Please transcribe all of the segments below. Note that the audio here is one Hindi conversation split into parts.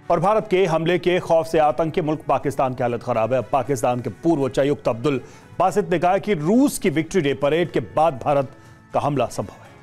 और भारत के हमले के खौफ से आतंकी मुल्क पाकिस्तान की हालत खराब है। अब पाकिस्तान के पूर्व उच्चायुक्त अब्दुल बासित ने कहा कि रूस की विक्ट्री डे परेड के बाद भारत का हमला संभव है।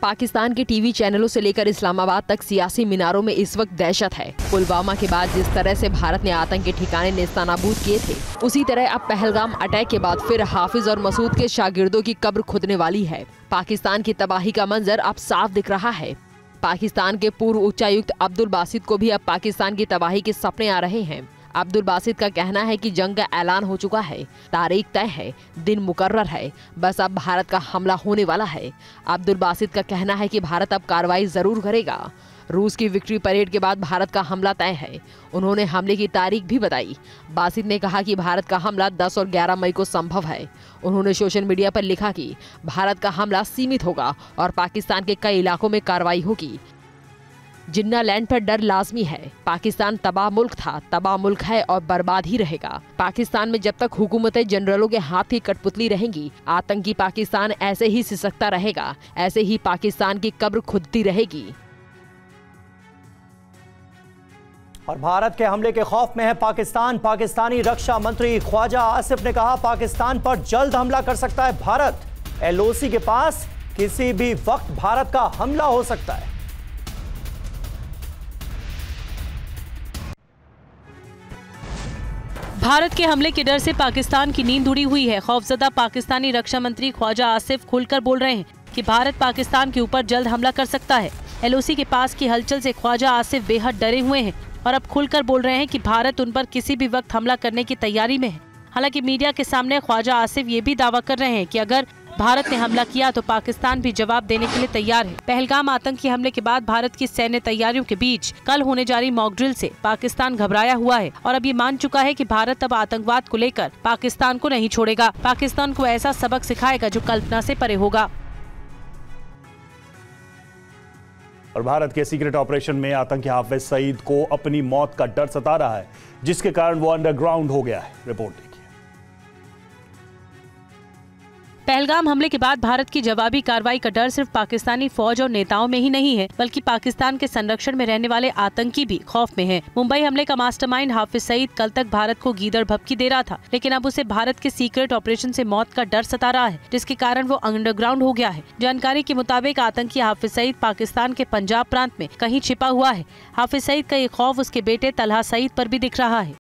पाकिस्तान के टीवी चैनलों से लेकर इस्लामाबाद तक सियासी मीनारों में इस वक्त दहशत है। पुलवामा के बाद जिस तरह से भारत ने आतंकी ठिकाने नेस्तनाबूद किए थे, उसी तरह अब पहलगाम अटैक के बाद फिर हाफिज और मसूद के शागिर्दों की कब्र खुदने वाली है। पाकिस्तान की तबाही का मंजर अब साफ दिख रहा है। पाकिस्तान के पूर्व उच्चायुक्त अब्दुल बासित को भी अब पाकिस्तान की तबाही के सपने आ रहे हैं। अब्दुल बासित का कहना है कि जंग का ऐलान हो चुका है, तारीख तय है, दिन मुकर्रर है, बस अब भारत का हमला होने वाला है। अब्दुल बासित का कहना है कि भारत अब कार्रवाई जरूर करेगा। रूस की विक्ट्री परेड के बाद भारत का हमला तय है। उन्होंने हमले की तारीख भी बताई। बासित ने कहा कि भारत का हमला 10 और 11 मई को संभव है। उन्होंने सोशल मीडिया पर लिखा कि भारत का हमला सीमित होगा और पाकिस्तान के कई इलाकों में कार्रवाई होगी। जिन्ना लैंड पर डर लाजमी है। पाकिस्तान तबाह मुल्क था, तबाह मुल्क है और बर्बाद ही रहेगा। पाकिस्तान में जब तक हुकूमतें जनरलों के हाथ की कठपुतली रहेंगी, आतंकी पाकिस्तान ऐसे ही सिसकता रहेगा, ऐसे ही पाकिस्तान की कब्र खुदती रहेगी। और भारत के हमले के खौफ में है पाकिस्तान। पाकिस्तानी रक्षा मंत्री ख्वाजा आसिफ ने कहा, पाकिस्तान पर जल्द हमला कर सकता है भारत। LOC के पास किसी भी वक्त भारत का हमला हो सकता है। भारत के हमले के डर से पाकिस्तान की नींद उड़ी हुई है। खौफजदा पाकिस्तानी रक्षा मंत्री ख्वाजा आसिफ खुलकर बोल रहे हैं कि भारत पाकिस्तान के ऊपर जल्द हमला कर सकता है। LOC के पास की हलचल से ख्वाजा आसिफ बेहद डरे हुए हैं और अब खुलकर बोल रहे हैं कि भारत उन पर किसी भी वक्त हमला करने की तैयारी में है। हालांकि मीडिया के सामने ख्वाजा आसिफ ये भी दावा कर रहे हैं कि अगर भारत ने हमला किया तो पाकिस्तान भी जवाब देने के लिए तैयार है। पहलगाम आतंकी हमले के बाद भारत की सैन्य तैयारियों के बीच कल होने जा रही मॉक ड्रिल से पाकिस्तान घबराया हुआ है और अब ये मान चुका है कि भारत अब आतंकवाद को लेकर पाकिस्तान को नहीं छोड़ेगा। पाकिस्तान को ऐसा सबक सिखाएगा जो कल्पना से परे होगा। और भारत के सीक्रेट ऑपरेशन में आतंकी हाफिज सईद को अपनी मौत का डर सता रहा है, जिसके कारण वो अंडरग्राउंड हो गया है। रिपोर्ट देखिए। पहलगाम हमले के बाद भारत की जवाबी कार्रवाई का डर सिर्फ पाकिस्तानी फौज और नेताओं में ही नहीं है, बल्कि पाकिस्तान के संरक्षण में रहने वाले आतंकी भी खौफ में हैं। मुंबई हमले का मास्टरमाइंड हाफिज सईद कल तक भारत को गीदड़ भभकी दे रहा था, लेकिन अब उसे भारत के सीक्रेट ऑपरेशन से मौत का डर सता रहा है, जिसके कारण वो अंडरग्राउंड हो गया है। जानकारी के मुताबिक आतंकी हाफिज सईद पाकिस्तान के पंजाब प्रांत में कहीं छिपा हुआ है। हाफिज सईद का ये खौफ उसके बेटे तलहा सईद पर भी दिख रहा है।